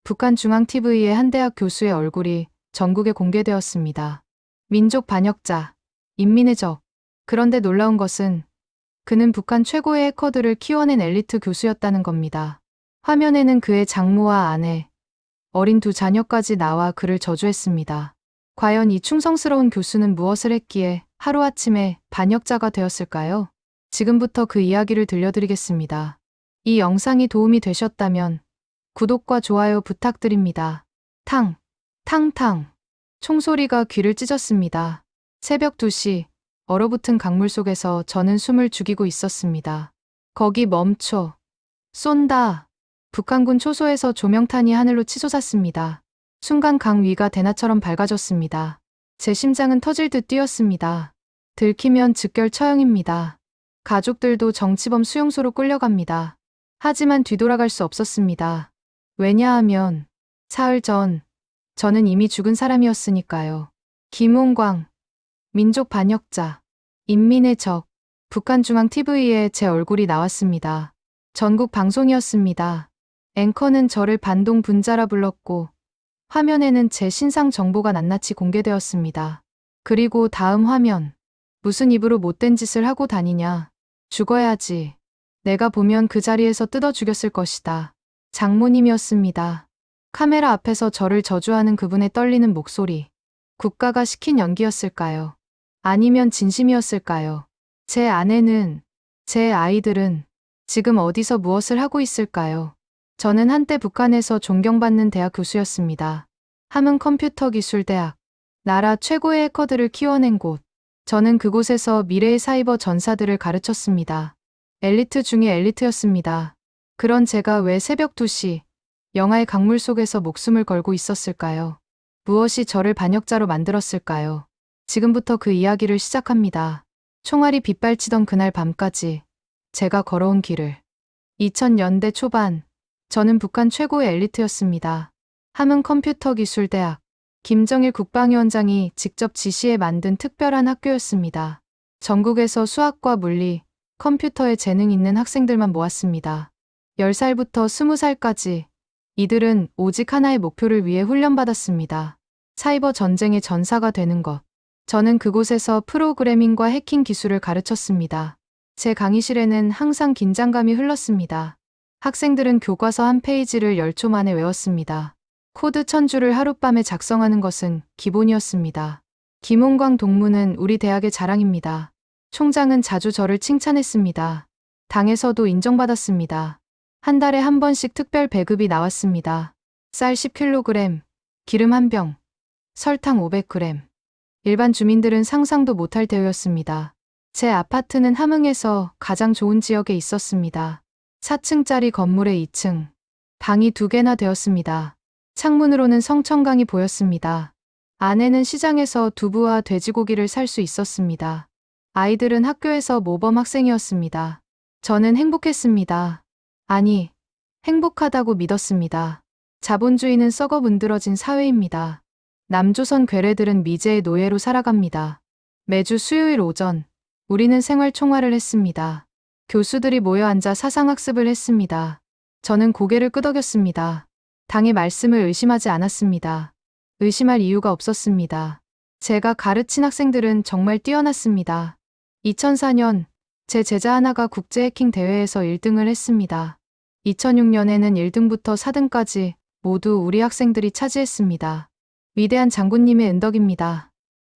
북한 중앙TV의 한 대학 교수의 얼굴이 전국에 공개되었습니다. 민족 반역자, 인민의 적. 그런데 놀라운 것은 그는 북한 최고의 해커들을 키워낸 엘리트 교수였다는 겁니다. 화면에는 그의 장모와 아내, 어린 두 자녀까지 나와 그를 저주했습니다. 과연 이 충성스러운 교수는 무엇을 했기에 하루아침에 반역자가 되었을까요? 지금부터 그 이야기를 들려드리겠습니다. 이 영상이 도움이 되셨다면 구독과 좋아요 부탁드립니다. 탕, 탕탕. 총소리가 귀를 찢었습니다. 새벽 2시, 얼어붙은 강물 속에서 저는 숨을 죽이고 있었습니다. 거기 멈춰. 쏜다. 북한군 초소에서 조명탄이 하늘로 치솟았습니다. 순간 강 위가 대낮처럼 밝아졌습니다. 제 심장은 터질 듯 뛰었습니다. 들키면 즉결 처형입니다. 가족들도 정치범 수용소로 끌려갑니다. 하지만 뒤돌아갈 수 없었습니다. 왜냐하면 사흘 전 저는 이미 죽은 사람이었으니까요. 김홍광, 민족 반역자, 인민의 적, 북한중앙TV에 제 얼굴이 나왔습니다. 전국 방송이었습니다. 앵커는 저를 반동 분자라 불렀고 화면에는 제 신상 정보가 낱낱이 공개되었습니다. 그리고 다음 화면. 무슨 입으로 못된 짓을 하고 다니냐. 죽어야지. 내가 보면 그 자리에서 뜯어 죽였을 것이다. 장모님이었습니다. 카메라 앞에서 저를 저주하는 그분의 떨리는 목소리. 국가가 시킨 연기였을까요? 아니면 진심이었을까요? 제 아내는, 제 아이들은 지금 어디서 무엇을 하고 있을까요? 저는 한때 북한에서 존경받는 대학 교수였습니다. 함흥컴퓨터기술대학. 나라 최고의 해커들을 키워낸 곳. 저는 그곳에서 미래의 사이버 전사들을 가르쳤습니다. 엘리트 중에 엘리트였습니다. 그런 제가 왜 새벽 2시, 영하의 강물 속에서 목숨을 걸고 있었을까요? 무엇이 저를 반역자로 만들었을까요? 지금부터 그 이야기를 시작합니다. 총알이 빗발치던 그날 밤까지 제가 걸어온 길을. 2000년대 초반, 저는 북한 최고의 엘리트였습니다. 함흥컴퓨터기술대학, 김정일 국방위원장이 직접 지시해 만든 특별한 학교였습니다. 전국에서 수학과 물리, 컴퓨터에 재능 있는 학생들만 모았습니다. 10살부터 20살까지 이들은 오직 하나의 목표를 위해 훈련받았습니다. 사이버 전쟁의 전사가 되는 것. 저는 그곳에서 프로그래밍과 해킹 기술을 가르쳤습니다. 제 강의실에는 항상 긴장감이 흘렀습니다. 학생들은 교과서 한 페이지를 10초 만에 외웠습니다. 코드 1000줄을 하룻밤에 작성하는 것은 기본이었습니다. 김홍광 동무는 우리 대학의 자랑입니다. 총장은 자주 저를 칭찬했습니다. 당에서도 인정받았습니다. 한 달에 한 번씩 특별 배급이 나왔습니다. 쌀 10kg, 기름 1병, 설탕 500g. 일반 주민들은 상상도 못할 대우였습니다. 제 아파트는 함흥에서 가장 좋은 지역에 있었습니다. 4층짜리 건물의 2층. 방이 2개나 되었습니다. 창문으로는 성천강이 보였습니다. 아내는 시장에서 두부와 돼지고기를 살 수 있었습니다. 아이들은 학교에서 모범 학생이었습니다. 저는 행복했습니다. 아니, 행복하다고 믿었습니다. 자본주의는 썩어 문드러진 사회입니다. 남조선 괴뢰들은 미제의 노예로 살아갑니다. 매주 수요일 오전, 우리는 생활총화를 했습니다. 교수들이 모여 앉아 사상학습을 했습니다. 저는 고개를 끄덕였습니다. 당의 말씀을 의심하지 않았습니다. 의심할 이유가 없었습니다. 제가 가르친 학생들은 정말 뛰어났습니다. 2004년, 제 제자 하나가 국제 해킹 대회에서 1등을 했습니다. 2006년에는 1등부터 4등까지 모두 우리 학생들이 차지했습니다. 위대한 장군님의 은덕입니다.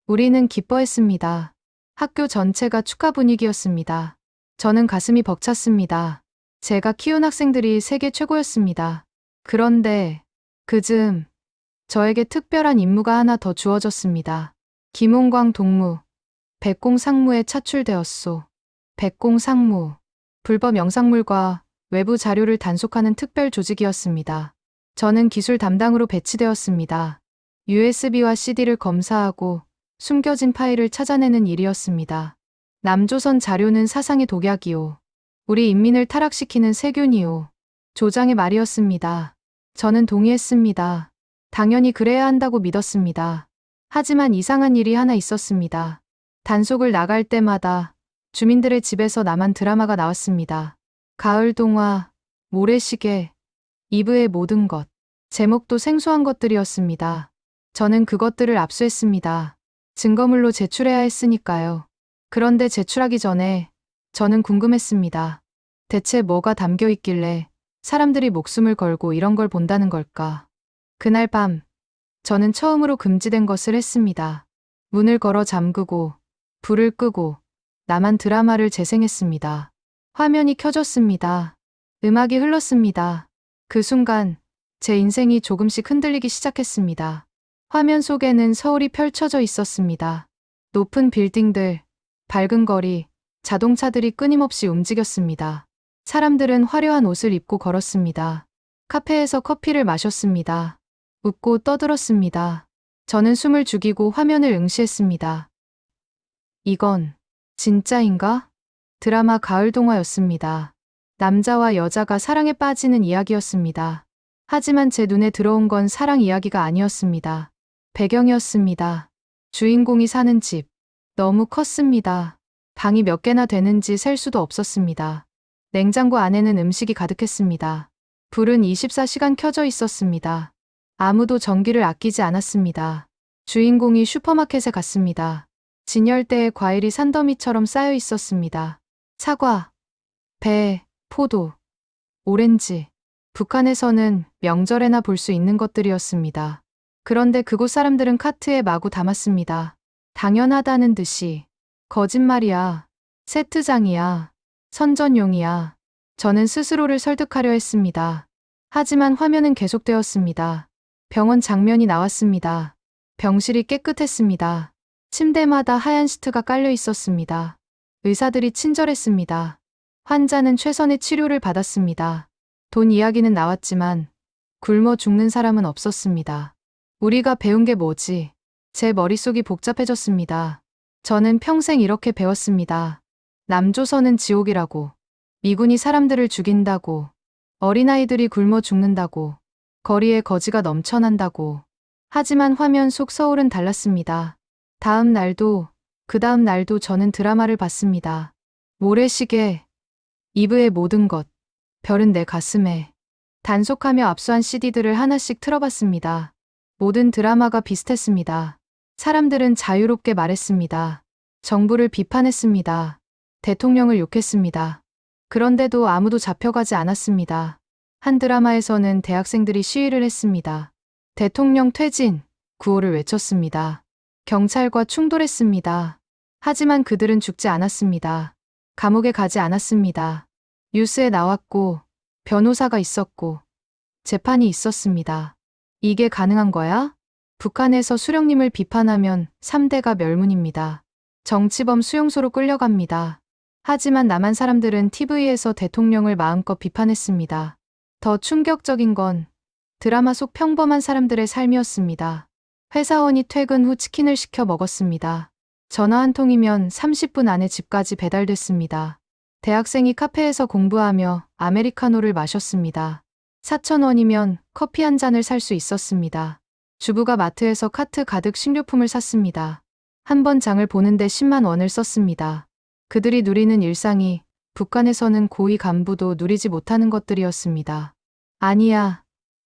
우리는 기뻐했습니다. 학교 전체가 축하 분위기였습니다. 저는 가슴이 벅찼습니다. 제가 키운 학생들이 세계 최고였습니다. 그런데 그즈음 저에게 특별한 임무가 하나 더 주어졌습니다. 김홍광 동무, 백공상무에 차출되었소. 백공상무, 불법 영상물과 외부 자료를 단속하는 특별 조직이었습니다. 저는 기술 담당으로 배치되었습니다. USB와 CD를 검사하고 숨겨진 파일을 찾아내는 일이었습니다. 남조선 자료는 사상의 독약이오. 우리 인민을 타락시키는 세균이오. 조장의 말이었습니다. 저는 동의했습니다. 당연히 그래야 한다고 믿었습니다. 하지만 이상한 일이 하나 있었습니다. 단속을 나갈 때마다 주민들의 집에서 나만 드라마가 나왔습니다. 가을 동화, 모래시계, 이브의 모든 것. 제목도 생소한 것들이었습니다. 저는 그것들을 압수했습니다. 증거물로 제출해야 했으니까요. 그런데 제출하기 전에 저는 궁금했습니다. 대체 뭐가 담겨 있길래 사람들이 목숨을 걸고 이런 걸 본다는 걸까? 그날 밤, 저는 처음으로 금지된 것을 했습니다. 문을 걸어 잠그고, 불을 끄고, 나만 드라마를 재생했습니다. 화면이 켜졌습니다. 음악이 흘렀습니다. 그 순간, 제 인생이 조금씩 흔들리기 시작했습니다. 화면 속에는 서울이 펼쳐져 있었습니다. 높은 빌딩들, 밝은 거리, 자동차들이 끊임없이 움직였습니다. 사람들은 화려한 옷을 입고 걸었습니다. 카페에서 커피를 마셨습니다. 웃고 떠들었습니다. 저는 숨을 죽이고 화면을 응시했습니다. 이건 진짜인가? 드라마 가을 동화였습니다. 남자와 여자가 사랑에 빠지는 이야기였습니다. 하지만 제 눈에 들어온 건 사랑 이야기가 아니었습니다. 배경이었습니다. 주인공이 사는 집. 너무 컸습니다. 방이 몇 개나 되는지 셀 수도 없었습니다. 냉장고 안에는 음식이 가득했습니다. 불은 24시간 켜져 있었습니다. 아무도 전기를 아끼지 않았습니다. 주인공이 슈퍼마켓에 갔습니다. 진열대에 과일이 산더미처럼 쌓여 있었습니다. 사과, 배, 포도, 오렌지. 북한에서는 명절에나 볼 수 있는 것들이었습니다. 그런데 그곳 사람들은 카트에 마구 담았습니다. 당연하다는 듯이. 거짓말이야. 세트장이야. 선전용이야. 저는 스스로를 설득하려 했습니다. 하지만 화면은 계속되었습니다. 병원 장면이 나왔습니다. 병실이 깨끗했습니다. 침대마다 하얀 시트가 깔려 있었습니다. 의사들이 친절했습니다. 환자는 최선의 치료를 받았습니다. 돈 이야기는 나왔지만 굶어 죽는 사람은 없었습니다. 우리가 배운 게 뭐지? 제 머릿속이 복잡해졌습니다. 저는 평생 이렇게 배웠습니다. 남조선은 지옥이라고, 미군이 사람들을 죽인다고, 어린아이들이 굶어 죽는다고, 거리에 거지가 넘쳐난다고. 하지만 화면 속 서울은 달랐습니다. 다음 날도, 그 다음 날도 저는 드라마를 봤습니다. 모래시계, 이브의 모든 것, 별은 내 가슴에. 단속하며 압수한 CD들을 하나씩 틀어봤습니다. 모든 드라마가 비슷했습니다. 사람들은 자유롭게 말했습니다. 정부를 비판했습니다. 대통령을 욕했습니다. 그런데도 아무도 잡혀가지 않았습니다. 한 드라마에서는 대학생들이 시위를 했습니다. 대통령 퇴진, 구호를 외쳤습니다. 경찰과 충돌했습니다. 하지만 그들은 죽지 않았습니다. 감옥에 가지 않았습니다. 뉴스에 나왔고, 변호사가 있었고, 재판이 있었습니다. 이게 가능한 거야? 북한에서 수령님을 비판하면 3대가 멸문입니다. 정치범 수용소로 끌려갑니다. 하지만 남한 사람들은 TV에서 대통령을 마음껏 비판했습니다. 더 충격적인 건 드라마 속 평범한 사람들의 삶이었습니다. 회사원이 퇴근 후 치킨을 시켜 먹었습니다. 전화 한 통이면 30분 안에 집까지 배달됐습니다. 대학생이 카페에서 공부하며 아메리카노를 마셨습니다. 4,000원이면 커피 한 잔을 살 수 있었습니다. 주부가 마트에서 카트 가득 식료품을 샀습니다. 한 번 장을 보는데 10만 원을 썼습니다. 그들이 누리는 일상이 북한에서는 고위 간부도 누리지 못하는 것들이었습니다. 아니야.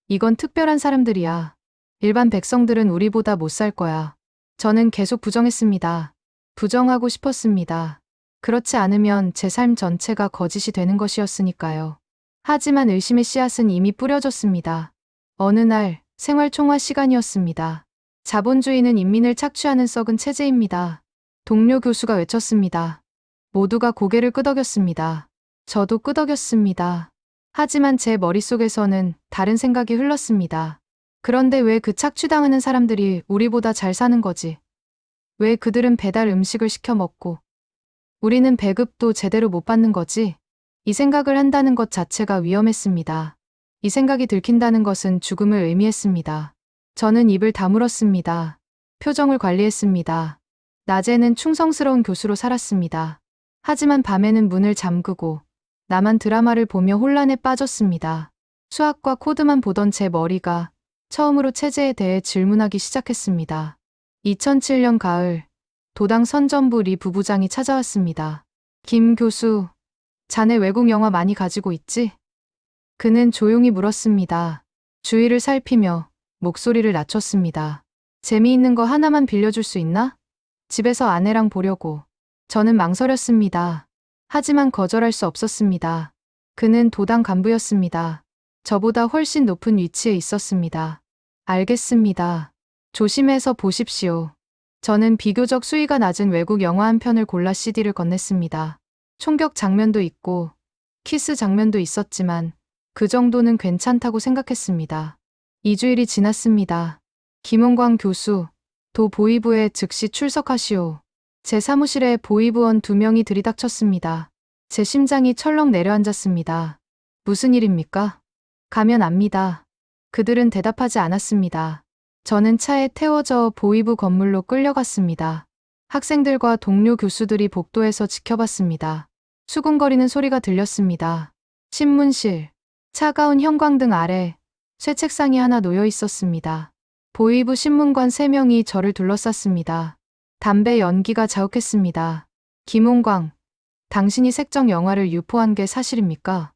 이건 특별한 사람들이야. 일반 백성들은 우리보다 못 살 거야. 저는 계속 부정했습니다. 부정하고 싶었습니다. 그렇지 않으면 제 삶 전체가 거짓이 되는 것이었으니까요. 하지만 의심의 씨앗은 이미 뿌려졌습니다. 어느 날 생활 총화 시간이었습니다. 자본주의는 인민을 착취하는 썩은 체제입니다. 동료 교수가 외쳤습니다. 모두가 고개를 끄덕였습니다. 저도 끄덕였습니다. 하지만 제 머릿속에서는 다른 생각이 흘렀습니다. 그런데 왜 그 착취당하는 사람들이 우리보다 잘 사는 거지? 왜 그들은 배달 음식을 시켜 먹고 우리는 배급도 제대로 못 받는 거지? 이 생각을 한다는 것 자체가 위험했습니다. 이 생각이 들킨다는 것은 죽음을 의미했습니다. 저는 입을 다물었습니다. 표정을 관리했습니다. 낮에는 충성스러운 교수로 살았습니다. 하지만 밤에는 문을 잠그고 나만 드라마를 보며 혼란에 빠졌습니다. 수학과 코드만 보던 제 머리가 처음으로 체제에 대해 질문하기 시작했습니다. 2007년 가을, 도당 선전부 리 부부장이 찾아왔습니다. 김 교수, 자네 외국 영화 많이 가지고 있지? 그는 조용히 물었습니다. 주위를 살피며 목소리를 낮췄습니다. 재미있는 거 하나만 빌려줄 수 있나? 집에서 아내랑 보려고. 저는 망설였습니다. 하지만 거절할 수 없었습니다. 그는 도당 간부였습니다. 저보다 훨씬 높은 위치에 있었습니다. 알겠습니다. 조심해서 보십시오. 저는 비교적 수위가 낮은 외국 영화 한 편을 골라 CD를 건넸습니다. 총격 장면도 있고 키스 장면도 있었지만 그 정도는 괜찮다고 생각했습니다. 2주일이 지났습니다. 김원광 교수, 도 보이부에 즉시 출석하시오. 제 사무실에 보이부원 2명이 들이닥쳤습니다. 제 심장이 철렁 내려앉았습니다. 무슨 일입니까? 가면 압니다. 그들은 대답하지 않았습니다. 저는 차에 태워져 보이부 건물로 끌려갔습니다. 학생들과 동료 교수들이 복도에서 지켜봤습니다. 수군거리는 소리가 들렸습니다. 신문실, 차가운 형광등 아래 쇠 책상이 하나 놓여 있었습니다. 보이부 신문관 3명이 저를 둘러쌌습니다. 담배 연기가 자욱했습니다. 김홍광, 당신이 색정 영화를 유포한 게 사실입니까?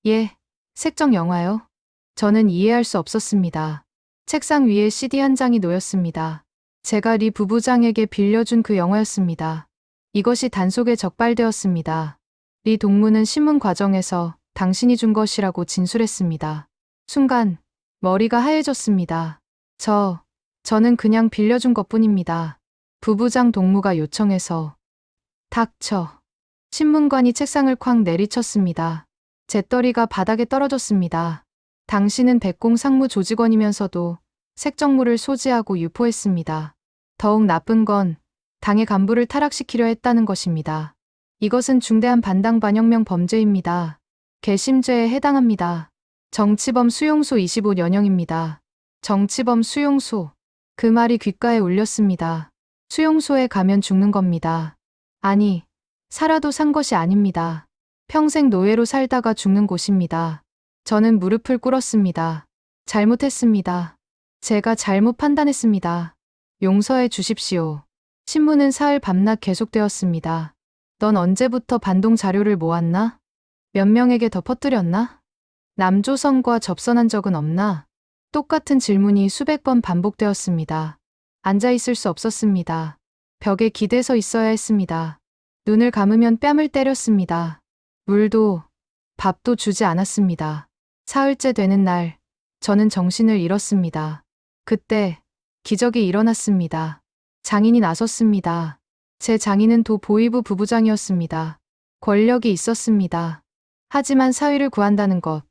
예, 색정 영화요? 저는 이해할 수 없었습니다. 책상 위에 CD 한 장이 놓였습니다. 제가 리 부부장에게 빌려준 그 영화였습니다. 이것이 단속에 적발되었습니다. 리 동무는 신문 과정에서 당신이 준 것이라고 진술했습니다. 순간 머리가 하얘졌습니다. 저는 그냥 빌려준 것뿐입니다. 부부장 동무가 요청해서. 닥쳐. 신문관이 책상을 쾅 내리쳤습니다. 재떨이가 바닥에 떨어졌습니다. 당신은 백공 상무 조직원이면서도 색정물을 소지하고 유포했습니다. 더욱 나쁜 건 당의 간부를 타락시키려 했다는 것입니다. 이것은 중대한 반당반혁명 범죄입니다. 개심죄에 해당합니다. 정치범 수용소 25년형입니다. 정치범 수용소. 그 말이 귓가에 울렸습니다. 수용소에 가면 죽는 겁니다. 아니, 살아도 산 것이 아닙니다. 평생 노예로 살다가 죽는 곳입니다. 저는 무릎을 꿇었습니다. 잘못했습니다. 제가 잘못 판단했습니다. 용서해 주십시오. 신문은 사흘 밤낮 계속되었습니다. 넌 언제부터 반동 자료를 모았나? 몇 명에게 더 퍼뜨렸나? 남조선과 접선한 적은 없나? 똑같은 질문이 수백 번 반복되었습니다. 앉아있을 수 없었습니다. 벽에 기대서 있어야 했습니다. 눈을 감으면 뺨을 때렸습니다. 물도, 밥도 주지 않았습니다. 사흘째 되는 날, 저는 정신을 잃었습니다. 그때 기적이 일어났습니다. 장인이 나섰습니다. 제 장인은 도 보이부 부부장이었습니다. 권력이 있었습니다. 하지만 사위를 구한다는 것,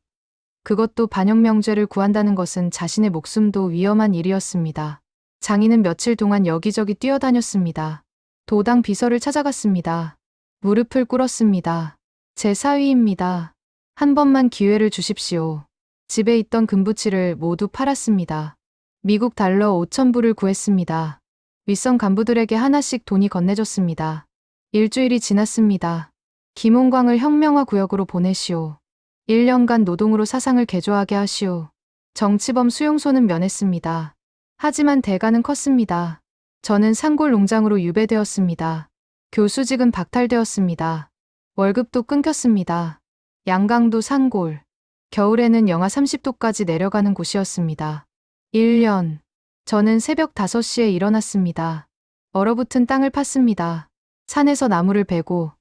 그것도 반혁명죄를 구한다는 것은 자신의 목숨도 위험한 일이었습니다. 장인은 며칠 동안 여기저기 뛰어다녔습니다. 도당 비서를 찾아갔습니다. 무릎을 꿇었습니다. 제 사위입니다. 한 번만 기회를 주십시오. 집에 있던 금부치를 모두 팔았습니다. 미국 달러 5,000불을 구했습니다. 윗선 간부들에게 하나씩 돈이 건네졌습니다. 일주일이 지났습니다. 김홍광을 혁명화 구역으로 보내시오. 1년간 노동으로 사상을 개조하게 하시오. 정치범 수용소는 면했습니다. 하지만 대가는 컸습니다. 저는 산골 농장으로 유배되었습니다. 교수직은 박탈되었습니다. 월급도 끊겼습니다. 양강도 산골. 겨울에는 영하 30도까지 내려가는 곳이었습니다. 1년. 저는 새벽 5시에 일어났습니다. 얼어붙은 땅을 팠습니다. 산에서 나무를 베고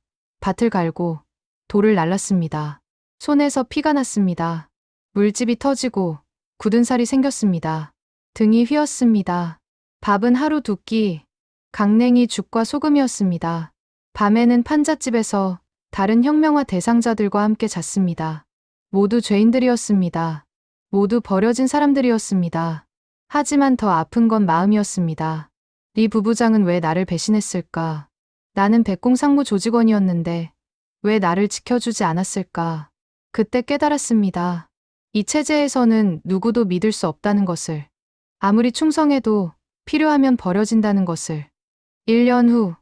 밭을 갈고 돌을 날랐습니다. 손에서 피가 났습니다. 물집이 터지고 굳은 살이 생겼습니다. 등이 휘었습니다. 밥은 하루 2끼, 강냉이 죽과 소금이었습니다. 밤에는 판잣집에서 다른 혁명화 대상자들과 함께 잤습니다. 모두 죄인들이었습니다. 모두 버려진 사람들이었습니다. 하지만 더 아픈 건 마음이었습니다. 리 부부장은 왜 나를 배신했을까? 나는 백공상무 조직원이었는데 왜 나를 지켜주지 않았을까? 그때 깨달았습니다. 이 체제에서는 누구도 믿을 수 없다는 것을. 아무리 충성해도 필요하면 버려진다는 것을. 1년 후,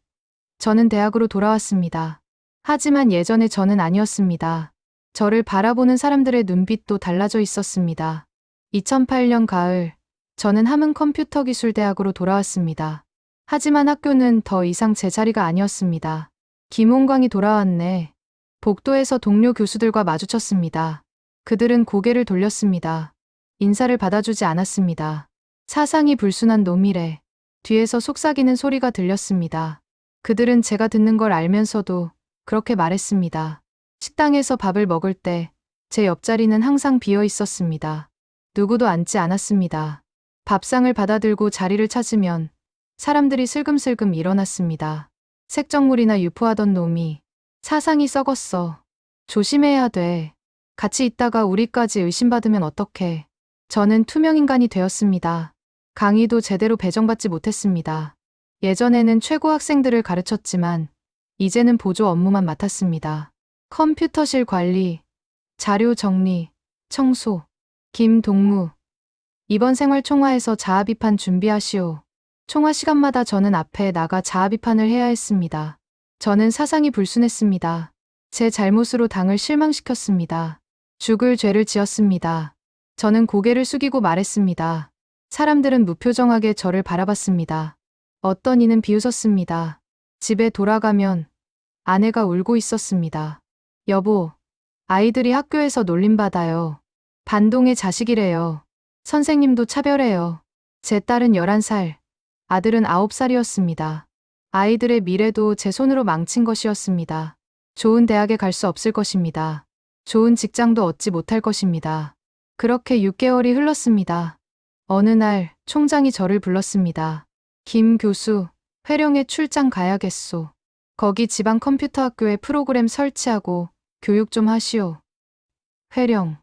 저는 대학으로 돌아왔습니다. 하지만 예전의 저는 아니었습니다. 저를 바라보는 사람들의 눈빛도 달라져 있었습니다. 2008년 가을, 저는 함흥 컴퓨터기술대학으로 돌아왔습니다. 하지만 학교는 더 이상 제 자리가 아니었습니다. 김홍광이 돌아왔네. 복도에서 동료 교수들과 마주쳤습니다. 그들은 고개를 돌렸습니다. 인사를 받아주지 않았습니다. 사상이 불순한 놈이래. 뒤에서 속삭이는 소리가 들렸습니다. 그들은 제가 듣는 걸 알면서도 그렇게 말했습니다. 식당에서 밥을 먹을 때 제 옆자리는 항상 비어 있었습니다. 누구도 앉지 않았습니다. 밥상을 받아들고 자리를 찾으면 사람들이 슬금슬금 일어났습니다. 색적물이나 유포하던 놈이 사상이 썩었어. 조심해야 돼. 같이 있다가 우리까지 의심받으면 어떡해. 저는 투명인간이 되었습니다. 강의도 제대로 배정받지 못했습니다. 예전에는 최고 학생들을 가르쳤지만 이제는 보조 업무만 맡았습니다. 컴퓨터실 관리, 자료 정리, 청소, 김동무. 이번 생활 총화에서 자아 비판 준비하시오. 총화 시간마다 저는 앞에 나가 자아 비판을 해야 했습니다. 저는 사상이 불순했습니다. 제 잘못으로 당을 실망시켰습니다. 죽을 죄를 지었습니다. 저는 고개를 숙이고 말했습니다. 사람들은 무표정하게 저를 바라봤습니다. 어떤 이는 비웃었습니다. 집에 돌아가면 아내가 울고 있었습니다. 여보, 아이들이 학교에서 놀림받아요. 반동의 자식이래요. 선생님도 차별해요. 제 딸은 11살, 아들은 9살이었습니다. 아이들의 미래도 제 손으로 망친 것이었습니다. 좋은 대학에 갈 수 없을 것입니다. 좋은 직장도 얻지 못할 것입니다. 그렇게 6개월이 흘렀습니다. 어느 날 총장이 저를 불렀습니다. 김 교수, 회령에 출장 가야겠소. 거기 지방 컴퓨터 학교에 프로그램 설치하고 교육 좀 하시오. 회령,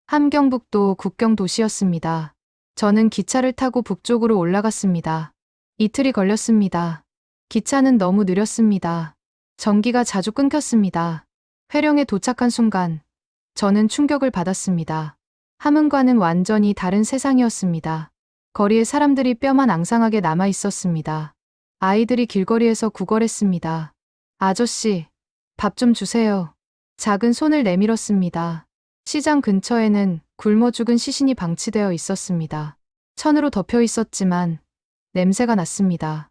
함경북도 국경 도시였습니다. 저는 기차를 타고 북쪽으로 올라갔습니다. 이틀이 걸렸습니다. 기차는 너무 느렸습니다. 전기가 자주 끊겼습니다. 회령에 도착한 순간 저는 충격을 받았습니다. 함흥과는 완전히 다른 세상이었습니다. 거리에 사람들이 뼈만 앙상하게 남아 있었습니다. 아이들이 길거리에서 구걸했습니다. 아저씨, 밥 좀 주세요. 작은 손을 내밀었습니다. 시장 근처에는 굶어 죽은 시신이 방치되어 있었습니다. 천으로 덮여 있었지만 냄새가 났습니다.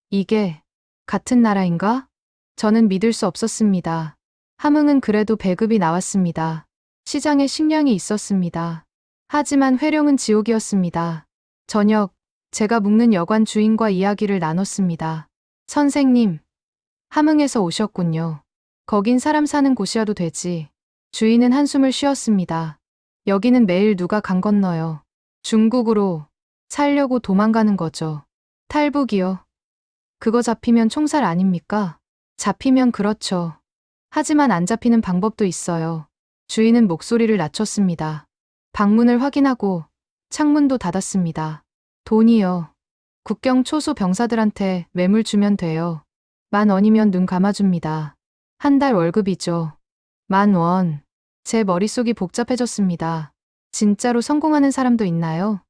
이게 같은 나라인가? 저는 믿을 수 없었습니다. 함흥은 그래도 배급이 나왔습니다. 시장에 식량이 있었습니다. 하지만 회령은 지옥이었습니다. 저녁, 제가 묵는 여관 주인과 이야기를 나눴습니다. 선생님, 함흥에서 오셨군요. 거긴 사람 사는 곳이어도 되지. 주인은 한숨을 쉬었습니다. 여기는 매일 누가 강 건너요. 중국으로 살려고 도망가는 거죠. 탈북이요. 그거 잡히면 총살 아닙니까? 잡히면 그렇죠. 하지만 안 잡히는 방법도 있어요. 주인은 목소리를 낮췄습니다. 방문을 확인하고 창문도 닫았습니다. 돈이요. 국경 초소 병사들한테 매물 주면 돼요. 10,000원이면 눈 감아줍니다. 한 달 월급이죠. 10,000원. 제 머릿속이 복잡해졌습니다. 진짜로 성공하는 사람도 있나요?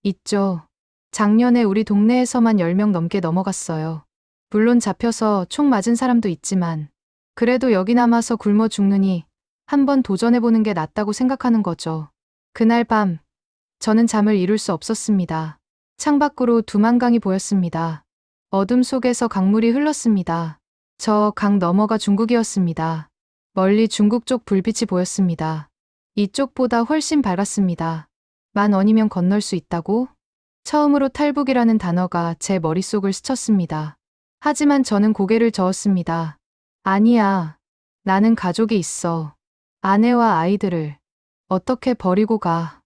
있죠. 작년에 우리 동네에서만 10명 넘게 넘어갔어요. 물론 잡혀서 총 맞은 사람도 있지만 그래도 여기 남아서 굶어 죽느니 한번 도전해보는 게 낫다고 생각하는 거죠. 그날 밤 저는 잠을 이룰 수 없었습니다. 창밖으로 두만강이 보였습니다. 어둠 속에서 강물이 흘렀습니다. 저 강 너머가 중국이었습니다. 멀리 중국 쪽 불빛이 보였습니다. 이쪽보다 훨씬 밝았습니다. 10,000원이면 건널 수 있다고? 처음으로 탈북이라는 단어가 제 머릿속을 스쳤습니다. 하지만 저는 고개를 저었습니다. 아니야. 나는 가족이 있어. 아내와 아이들을 어떻게 버리고 가.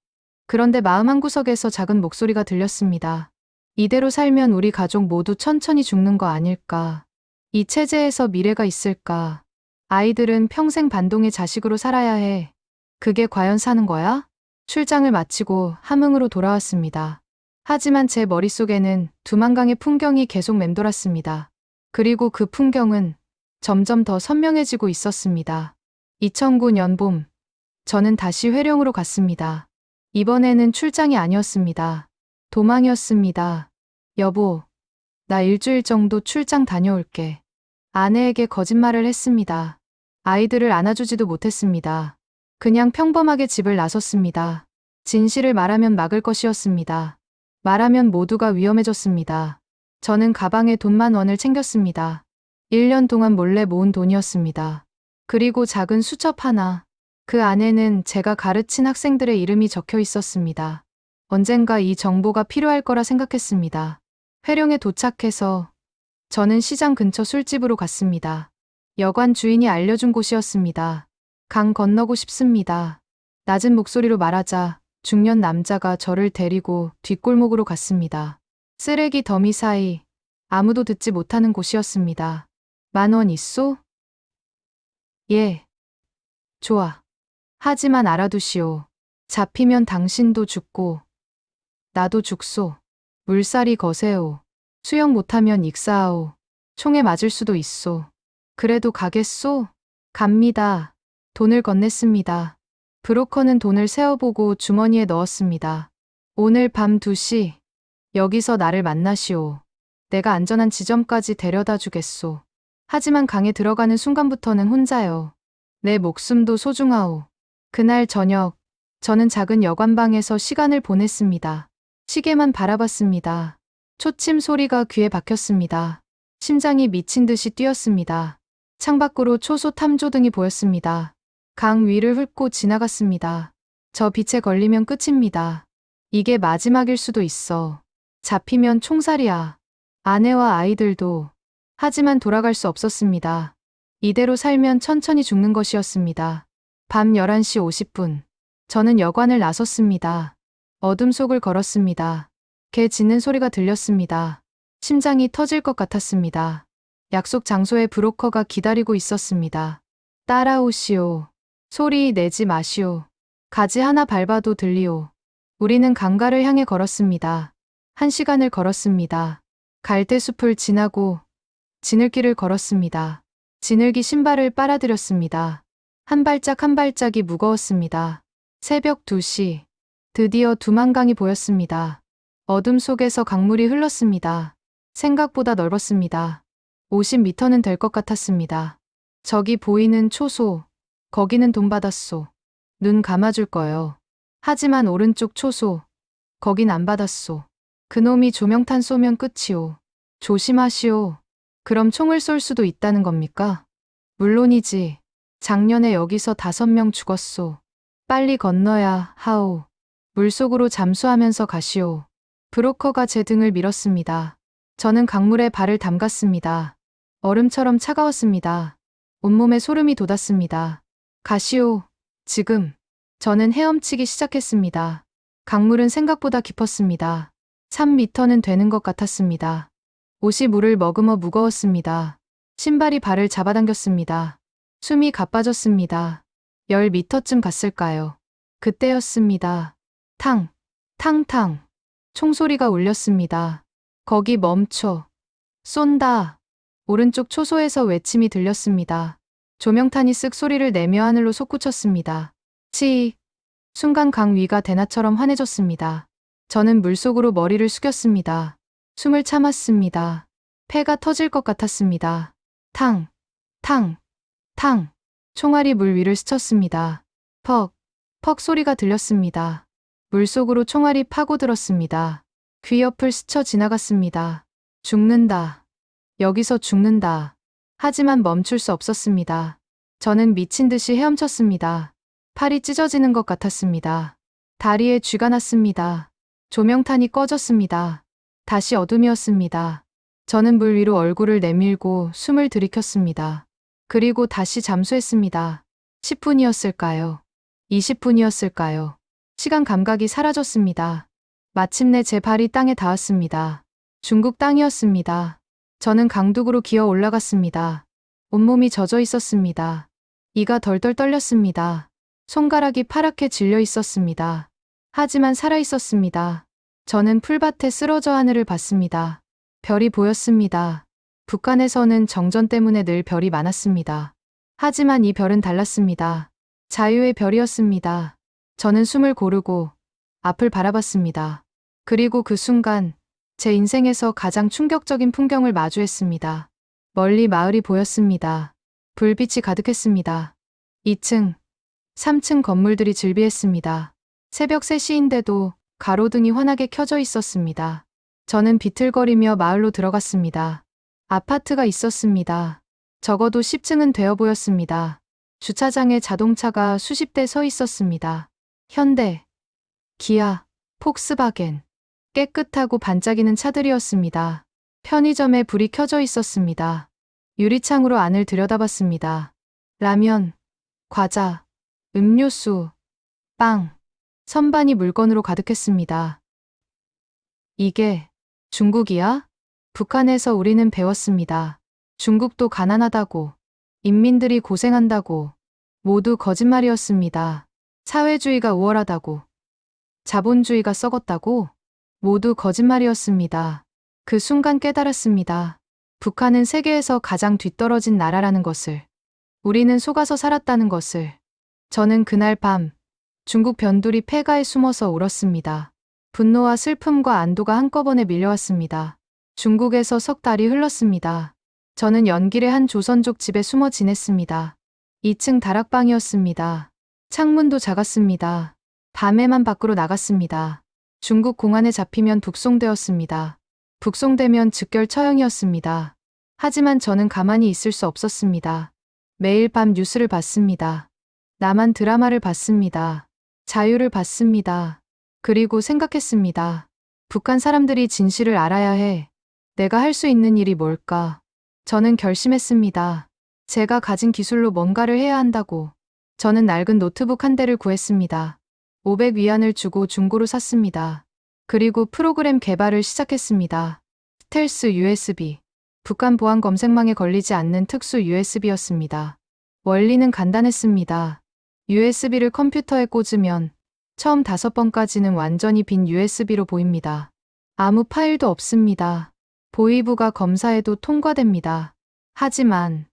그런데 마음 한구석에서 작은 목소리가 들렸습니다. 이대로 살면 우리 가족 모두 천천히 죽는 거 아닐까. 이 체제에서 미래가 있을까. 아이들은 평생 반동의 자식으로 살아야 해. 그게 과연 사는 거야? 출장을 마치고 함흥으로 돌아왔습니다. 하지만 제 머릿속에는 두만강의 풍경이 계속 맴돌았습니다. 그리고 그 풍경은 점점 더 선명해지고 있었습니다. 2009년 봄, 저는 다시 회령으로 갔습니다. 이번에는 출장이 아니었습니다. 도망이었습니다. 여보, 나 일주일 정도 출장 다녀올게. 아내에게 거짓말을 했습니다. 아이들을 안아주지도 못했습니다. 그냥 평범하게 집을 나섰습니다. 진실을 말하면 막을 것이었습니다. 말하면 모두가 위험해졌습니다. 저는 가방에 돈 10,000원을 챙겼습니다. 1년 동안 몰래 모은 돈이었습니다. 그리고 작은 수첩 하나. 그 안에는 제가 가르친 학생들의 이름이 적혀 있었습니다. 언젠가 이 정보가 필요할 거라 생각했습니다. 회룡에 도착해서 저는 시장 근처 술집으로 갔습니다. 여관 주인이 알려준 곳이었습니다. 강 건너고 싶습니다. 낮은 목소리로 말하자 중년 남자가 저를 데리고 뒷골목으로 갔습니다. 쓰레기 더미 사이 아무도 듣지 못하는 곳이었습니다. 10,000원 있소? 예. 좋아. 하지만 알아두시오. 잡히면 당신도 죽고 나도 죽소. 물살이 거세오. 수영 못하면 익사하오. 총에 맞을 수도 있소. 그래도 가겠소? 갑니다. 돈을 건넸습니다. 브로커는 돈을 세어보고 주머니에 넣었습니다. 오늘 밤 2시 여기서 나를 만나시오. 내가 안전한 지점까지 데려다 주겠소. 하지만 강에 들어가는 순간부터는 혼자요. 내 목숨도 소중하오. 그날 저녁 저는 작은 여관방에서 시간을 보냈습니다. 시계만 바라봤습니다. 초침 소리가 귀에 박혔습니다. 심장이 미친 듯이 뛰었습니다. 창밖으로 초소 탐조등이 보였습니다. 강 위를 훑고 지나갔습니다. 저 빛에 걸리면 끝입니다. 이게 마지막일 수도 있어. 잡히면 총살이야. 아내와 아이들도. 하지만 돌아갈 수 없었습니다. 이대로 살면 천천히 죽는 것이었습니다. 밤 11시 50분. 저는 여관을 나섰습니다. 어둠 속을 걸었습니다. 개 짖는 소리가 들렸습니다. 심장이 터질 것 같았습니다. 약속 장소에 브로커가 기다리고 있었습니다. 따라오시오. 소리 내지 마시오. 가지 하나 밟아도 들리오. 우리는 강가를 향해 걸었습니다. 1시간을 걸었습니다. 갈대숲을 지나고 지늘길을 걸었습니다. 지늘기 신발을 빨아들였습니다. 한 발짝 한 발짝이 무거웠습니다. 새벽 2시. 드디어 두만강이 보였습니다. 어둠 속에서 강물이 흘렀습니다. 생각보다 넓었습니다. 50m는 될 것 같았습니다. 저기 보이는 초소. 거기는 돈바닷소. 눈 감아줄 거요. 하지만 오른쪽 초소. 거긴 안 받았소. 그놈이 조명탄 쏘면 끝이오. 조심하시오. 그럼 총을 쏠 수도 있다는 겁니까? 물론이지. 작년에 여기서 5명 죽었소. 빨리 건너야 하오. 물속으로 잠수하면서 가시오. 브로커가 제 등을 밀었습니다. 저는 강물에 발을 담갔습니다. 얼음처럼 차가웠습니다. 온몸에 소름이 돋았습니다. 가시오. 지금. 저는 헤엄치기 시작했습니다. 강물은 생각보다 깊었습니다. 3m는 되는 것 같았습니다. 옷이 물을 머금어 무거웠습니다. 신발이 발을 잡아당겼습니다. 숨이 가빠졌습니다. 10m쯤 갔을까요? 그때였습니다. 탕, 탕탕. 총소리가 울렸습니다. 거기 멈춰. 쏜다. 오른쪽 초소에서 외침이 들렸습니다. 조명탄이 쓱 소리를 내며 하늘로 솟구쳤습니다. 치. 순간 강 위가 대낮처럼 환해졌습니다. 저는 물속으로 머리를 숙였습니다. 숨을 참았습니다. 폐가 터질 것 같았습니다. 탕, 탕, 탕. 총알이 물 위를 스쳤습니다. 퍽, 퍽 소리가 들렸습니다. 물속으로 총알이 파고들었습니다. 귀 옆을 스쳐 지나갔습니다. 죽는다. 여기서 죽는다. 하지만 멈출 수 없었습니다. 저는 미친 듯이 헤엄쳤습니다. 팔이 찢어지는 것 같았습니다. 다리에 쥐가 났습니다. 조명탄이 꺼졌습니다. 다시 어둠이었습니다. 저는 물 위로 얼굴을 내밀고 숨을 들이켰습니다. 그리고 다시 잠수했습니다. 10분이었을까요? 20분이었을까요? 시간 감각이 사라졌습니다. 마침내 제 발이 땅에 닿았습니다. 중국 땅이었습니다. 저는 강둑으로 기어 올라갔습니다. 온몸이 젖어 있었습니다. 이가 덜덜 떨렸습니다. 손가락이 파랗게 질려 있었습니다. 하지만 살아 있었습니다. 저는 풀밭에 쓰러져 하늘을 봤습니다. 별이 보였습니다. 북한에서는 정전 때문에 늘 별이 많았습니다. 하지만 이 별은 달랐습니다. 자유의 별이었습니다. 저는 숨을 고르고 앞을 바라봤습니다. 그리고 그 순간 제 인생에서 가장 충격적인 풍경을 마주했습니다. 멀리 마을이 보였습니다. 불빛이 가득했습니다. 2층, 3층 건물들이 즐비했습니다. 새벽 3시인데도 가로등이 환하게 켜져 있었습니다. 저는 비틀거리며 마을로 들어갔습니다. 아파트가 있었습니다. 적어도 10층은 되어 보였습니다. 주차장에 자동차가 수십 대 서 있었습니다. 현대, 기아, 폭스바겐. 깨끗하고 반짝이는 차들이었습니다. 편의점에 불이 켜져 있었습니다. 유리창으로 안을 들여다봤습니다. 라면, 과자, 음료수, 빵, 선반이 물건으로 가득했습니다. 이게 중국이야? 북한에서 우리는 배웠습니다. 중국도 가난하다고, 인민들이 고생한다고, 모두 거짓말이었습니다. 사회주의가 우월하다고, 자본주의가 썩었다고, 모두 거짓말이었습니다. 그 순간 깨달았습니다. 북한은 세계에서 가장 뒤떨어진 나라라는 것을, 우리는 속아서 살았다는 것을. 저는 그날 밤 중국 변두리 폐가에 숨어서 울었습니다. 분노와 슬픔과 안도가 한꺼번에 밀려왔습니다. 중국에서 석 달이 흘렀습니다. 저는 연길의 한 조선족 집에 숨어 지냈습니다. 2층 다락방이었습니다. 창문도 작았습니다. 밤에만 밖으로 나갔습니다. 중국 공안에 잡히면 북송되었습니다. 북송되면 즉결 처형이었습니다. 하지만 저는 가만히 있을 수 없었습니다. 매일 밤 뉴스를 봤습니다. 나만 드라마를 봤습니다. 자유를 봤습니다. 그리고 생각했습니다. 북한 사람들이 진실을 알아야 해. 내가 할 수 있는 일이 뭘까? 저는 결심했습니다. 제가 가진 기술로 뭔가를 해야 한다고. 저는 낡은 노트북 한 대를 구했습니다. 500위안을 주고 중고로 샀습니다. 그리고 프로그램 개발을 시작했습니다. 스텔스 USB. 북한 보안 검색망에 걸리지 않는 특수 USB였습니다. 원리는 간단했습니다. USB를 컴퓨터에 꽂으면 처음 5번까지는 완전히 빈 USB로 보입니다. 아무 파일도 없습니다. 보이부가 검사해도 통과됩니다. 하지만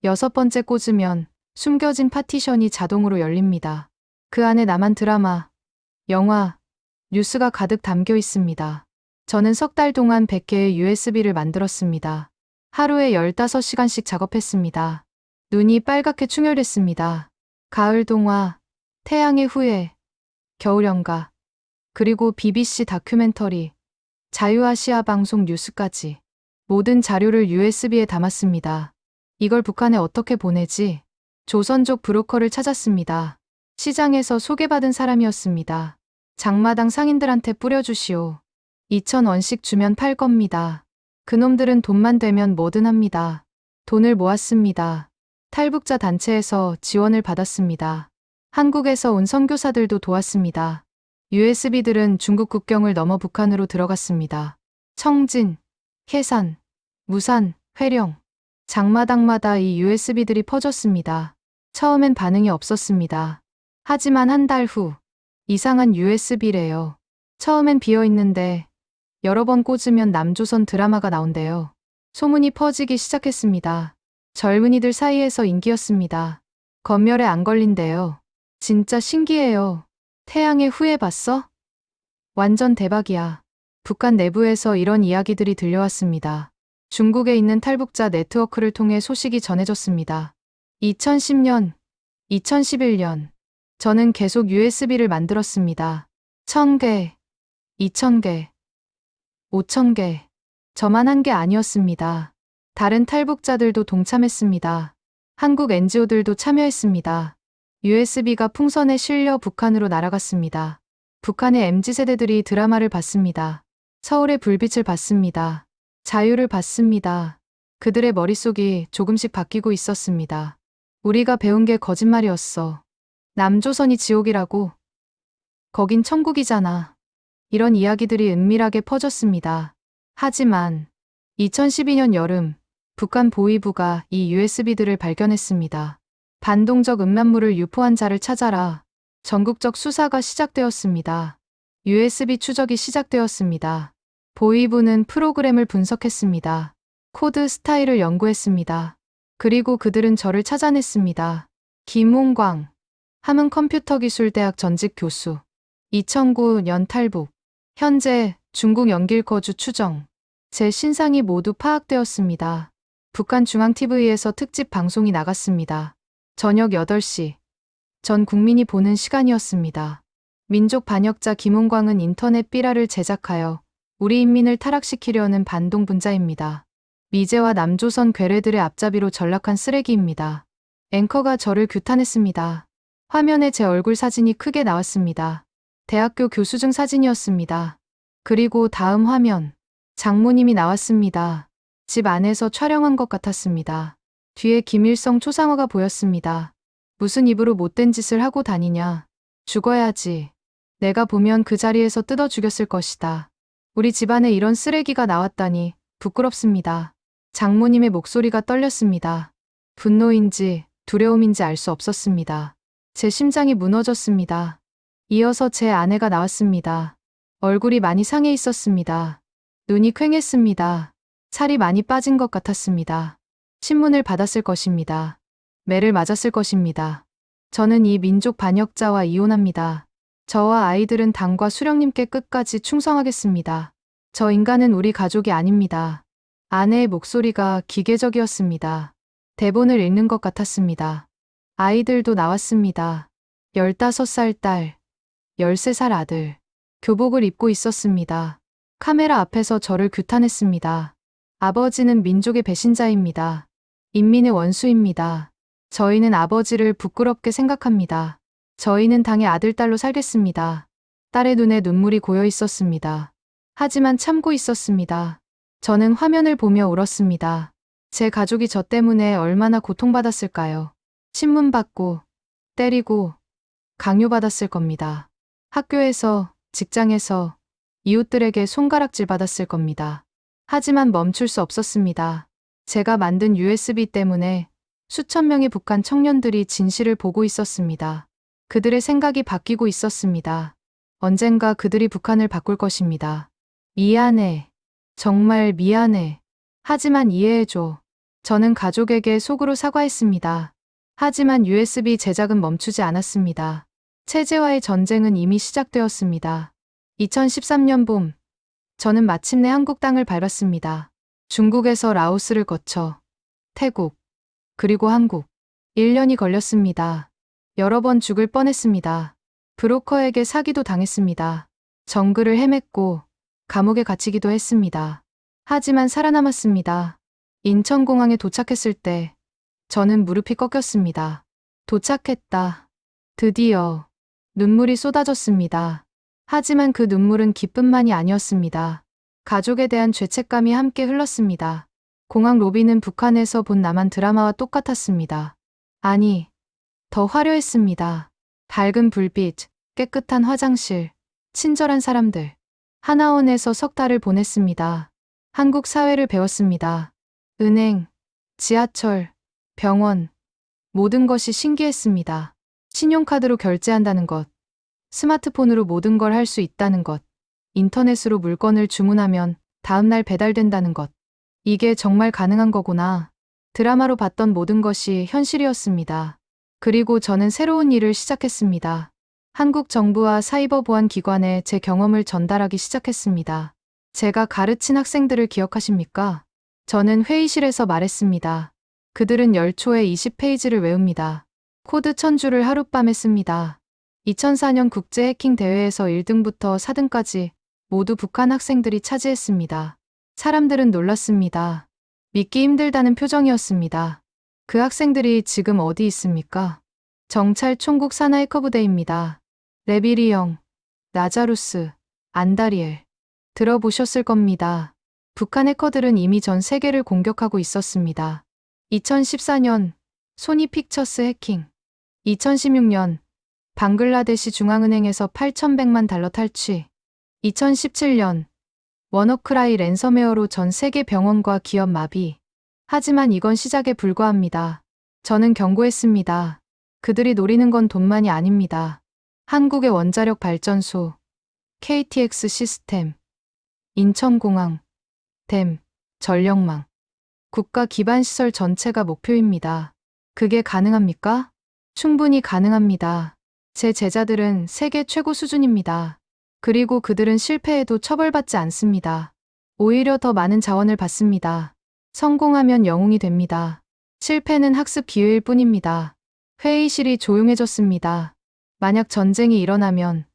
6번째 꽂으면 숨겨진 파티션이 자동으로 열립니다. 그 안에 남한 드라마, 영화, 뉴스가 가득 담겨 있습니다. 저는 석 달 동안 100개의 USB를 만들었습니다. 하루에 15시간씩 작업했습니다. 눈이 빨갛게 충혈됐습니다. 가을 동화, 태양의 후예, 겨울연가, 그리고 BBC 다큐멘터리, 자유아시아 방송 뉴스까지 모든 자료를 USB에 담았습니다. 이걸 북한에 어떻게 보내지? 조선족 브로커를 찾았습니다. 시장에서 소개받은 사람이었습니다. 장마당 상인들한테 뿌려주시오. 2,000원씩 주면 팔 겁니다. 그놈들은 돈만 되면 뭐든 합니다. 돈을 모았습니다. 탈북자 단체에서 지원을 받았습니다. 한국에서 온 선교사들도 도왔습니다. USB들은 중국 국경을 넘어 북한으로 들어갔습니다. 청진, 해산, 무산, 회령, 장마당마다 이 USB들이 퍼졌습니다. 처음엔 반응이 없었습니다. 하지만 한 달 후, 이상한 USB래요. 처음엔 비어있는데 여러 번 꽂으면 남조선 드라마가 나온대요. 소문이 퍼지기 시작했습니다. 젊은이들 사이에서 인기였습니다. 검열에 안 걸린대요. 진짜 신기해요. 태양의 후예 봤어? 완전 대박이야. 북한 내부에서 이런 이야기들이 들려왔습니다. 중국에 있는 탈북자 네트워크를 통해 소식이 전해졌습니다. 2010년, 2011년, 저는 계속 USB를 만들었습니다. 1,000개, 2,000개, 5,000개. 저만 한 게 아니었습니다. 다른 탈북자들도 동참했습니다. 한국 NGO들도 참여했습니다. USB가 풍선에 실려 북한으로 날아갔습니다. 북한의 MZ세대들이 드라마를 봤습니다. 서울의 불빛을 봤습니다. 자유를 봤습니다. 그들의 머릿속이 조금씩 바뀌고 있었습니다. 우리가 배운 게 거짓말이었어. 남조선이 지옥이라고. 거긴 천국이잖아. 이런 이야기들이 은밀하게 퍼졌습니다. 하지만 2012년 여름, 북한 보위부가 이 USB들을 발견했습니다. 반동적 음란물을 유포한 자를 찾아라. 전국적 수사가 시작되었습니다. USB 추적이 시작되었습니다. 보위부는 프로그램을 분석했습니다. 코드 스타일을 연구했습니다. 그리고 그들은 저를 찾아냈습니다. 김홍광, 함흥컴퓨터기술대학 전직 교수. 2009년 탈북. 현재 중국 연길 거주 추정. 제 신상이 모두 파악되었습니다. 북한 중앙TV에서 특집 방송이 나갔습니다. 저녁 8시. 전 국민이 보는 시간이었습니다. 민족 반역자 김홍광은 인터넷 삐라를 제작하여 우리 인민을 타락시키려는 반동 분자입니다. 미제와 남조선 괴뢰들의 앞잡이로 전락한 쓰레기입니다. 앵커가 저를 규탄했습니다. 화면에 제 얼굴 사진이 크게 나왔습니다. 대학교 교수증 사진이었습니다. 그리고 다음 화면, 장모님이 나왔습니다. 집 안에서 촬영한 것 같았습니다. 뒤에 김일성 초상화가 보였습니다. 무슨 입으로 못된 짓을 하고 다니냐. 죽어야지. 내가 보면 그 자리에서 뜯어 죽였을 것이다. 우리 집안에 이런 쓰레기가 나왔다니 부끄럽습니다. 장모님의 목소리가 떨렸습니다. 분노인지 두려움인지 알 수 없었습니다. 제 심장이 무너졌습니다. 이어서 제 아내가 나왔습니다. 얼굴이 많이 상해 있었습니다. 눈이 퀭했습니다. 살이 많이 빠진 것 같았습니다. 신문을 받았을 것입니다. 매를 맞았을 것입니다. 저는 이 민족 반역자와 이혼합니다. 저와 아이들은 당과 수령님께 끝까지 충성하겠습니다. 저 인간은 우리 가족이 아닙니다. 아내의 목소리가 기계적이었습니다. 대본을 읽는 것 같았습니다. 아이들도 나왔습니다. 15살 딸, 13살 아들. 교복을 입고 있었습니다. 카메라 앞에서 저를 규탄했습니다. 아버지는 민족의 배신자입니다. 인민의 원수입니다. 저희는 아버지를 부끄럽게 생각합니다. 저희는 당의 아들딸로 살겠습니다. 딸의 눈에 눈물이 고여 있었습니다. 하지만 참고 있었습니다. 저는 화면을 보며 울었습니다. 제 가족이 저 때문에 얼마나 고통받았을까요? 신문 받고, 때리고, 강요받았을 겁니다. 학교에서, 직장에서, 이웃들에게 손가락질 받았을 겁니다. 하지만 멈출 수 없었습니다. 제가 만든 USB 때문에 수천 명의 북한 청년들이 진실을 보고 있었습니다. 그들의 생각이 바뀌고 있었습니다. 언젠가 그들이 북한을 바꿀 것입니다. 미안해. 정말 미안해. 하지만 이해해줘. 저는 가족에게 속으로 사과했습니다. 하지만 USB 제작은 멈추지 않았습니다. 체제와의 전쟁은 이미 시작되었습니다. 2013년 봄, 저는 마침내 한국 땅을 밟았습니다. 중국에서 라오스를 거쳐 태국, 그리고 한국. 1년이 걸렸습니다. 여러 번 죽을 뻔했습니다. 브로커에게 사기도 당했습니다. 정글을 헤맸고 감옥에 갇히기도 했습니다. 하지만 살아남았습니다. 인천공항에 도착했을 때 저는 무릎이 꺾였습니다. 도착했다. 드디어. 눈물이 쏟아졌습니다. 하지만 그 눈물은 기쁨만이 아니었습니다. 가족에 대한 죄책감이 함께 흘렀습니다. 공항 로비는 북한에서 본 남한 드라마와 똑같았습니다. 아니, 더 화려했습니다. 밝은 불빛, 깨끗한 화장실, 친절한 사람들. 하나원에서 석 달을 보냈습니다. 한국 사회를 배웠습니다. 은행, 지하철, 병원, 모든 것이 신기했습니다. 신용카드로 결제한다는 것, 스마트폰으로 모든 걸 할 수 있다는 것, 인터넷으로 물건을 주문하면 다음날 배달된다는 것. 이게 정말 가능한 거구나. 드라마로 봤던 모든 것이 현실이었습니다. 그리고 저는 새로운 일을 시작했습니다. 한국 정부와 사이버 보안 기관에 제 경험을 전달하기 시작했습니다. 제가 가르친 학생들을 기억하십니까? 저는 회의실에서 말했습니다. 그들은 열초에 20페이지를 외웁니다. 코드 1000줄을 하룻밤에 씁니다. 2004년 국제 해킹 대회에서 1등부터 4등까지 모두 북한 학생들이 차지했습니다. 사람들은 놀랐습니다. 믿기 힘들다는 표정이었습니다. 그 학생들이 지금 어디 있습니까? 정찰 총국 산하 해커부대입니다. 레비리 형, 나자루스, 안다리엘. 들어보셨을 겁니다. 북한 해커들은 이미 전 세계를 공격하고 있었습니다. 2014년 소니 픽처스 해킹. 2016년 방글라데시 중앙은행에서 8,100만 달러 탈취. 2017년 워너크라이 랜섬웨어로 전 세계 병원과 기업 마비. 하지만 이건 시작에 불과합니다. 저는 경고했습니다. 그들이 노리는 건 돈만이 아닙니다. 한국의 원자력 발전소, KTX 시스템, 인천공항, 댐, 전력망, 국가 기반시설 전체가 목표입니다. 그게 가능합니까? 충분히 가능합니다. 제 제자들은 세계 최고 수준입니다. 그리고 그들은 실패해도 처벌받지 않습니다. 오히려 더 많은 자원을 받습니다. 성공하면 영웅이 됩니다. 실패는 학습 기회일 뿐입니다. 회의실이 조용해졌습니다. 만약 전쟁이 일어나면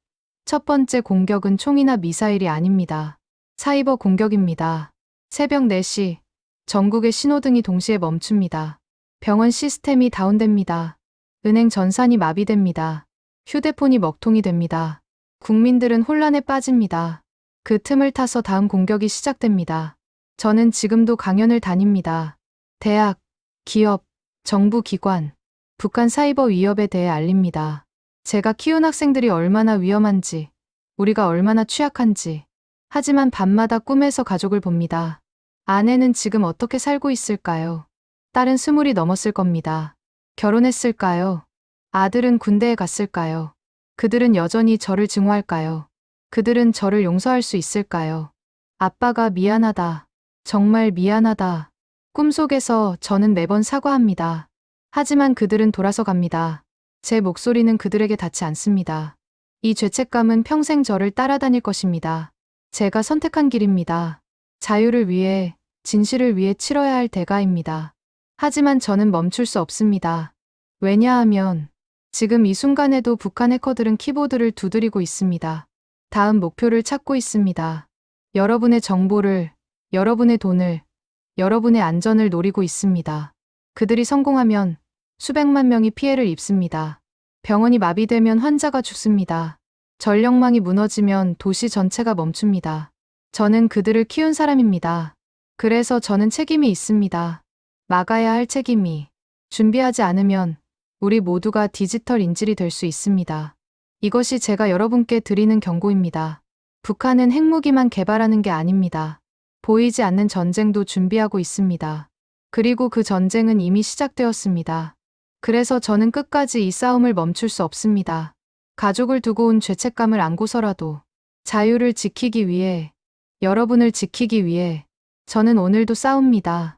첫 번째 공격은 총이나 미사일이 아닙니다. 사이버 공격입니다. 새벽 4시, 전국의 신호등이 동시에 멈춥니다. 병원 시스템이 다운됩니다. 은행 전산이 마비됩니다. 휴대폰이 먹통이 됩니다. 국민들은 혼란에 빠집니다. 그 틈을 타서 다음 공격이 시작됩니다. 저는 지금도 강연을 다닙니다. 대학, 기업, 정부 기관, 북한 사이버 위협에 대해 알립니다. 제가 키운 학생들이 얼마나 위험한지, 우리가 얼마나 취약한지. 하지만 밤마다 꿈에서 가족을 봅니다. 아내는 지금 어떻게 살고 있을까요? 딸은 20이 넘었을 겁니다. 결혼했을까요? 아들은 군대에 갔을까요? 그들은 여전히 저를 증오할까요? 그들은 저를 용서할 수 있을까요? 아빠가 미안하다. 정말 미안하다. 꿈속에서 저는 매번 사과합니다. 하지만 그들은 돌아서 갑니다. 제 목소리는 그들에게 닿지 않습니다. 이 죄책감은 평생 저를 따라다닐 것입니다. 제가 선택한 길입니다. 자유를 위해, 진실을 위해 치러야 할 대가입니다. 하지만 저는 멈출 수 없습니다. 왜냐하면 지금 이 순간에도 북한 해커들은 키보드를 두드리고 있습니다. 다음 목표를 찾고 있습니다. 여러분의 정보를, 여러분의 돈을, 여러분의 안전을 노리고 있습니다. 그들이 성공하면 수백만 명이 피해를 입습니다. 병원이 마비되면 환자가 죽습니다. 전력망이 무너지면 도시 전체가 멈춥니다. 저는 그들을 키운 사람입니다. 그래서 저는 책임이 있습니다. 막아야 할 책임이. 준비하지 않으면 우리 모두가 디지털 인질이 될 수 있습니다. 이것이 제가 여러분께 드리는 경고입니다. 북한은 핵무기만 개발하는 게 아닙니다. 보이지 않는 전쟁도 준비하고 있습니다. 그리고 그 전쟁은 이미 시작되었습니다. 그래서 저는 끝까지 이 싸움을 멈출 수 없습니다. 가족을 두고 온 죄책감을 안고서라도 자유를 지키기 위해, 여러분을 지키기 위해 저는 오늘도 싸웁니다.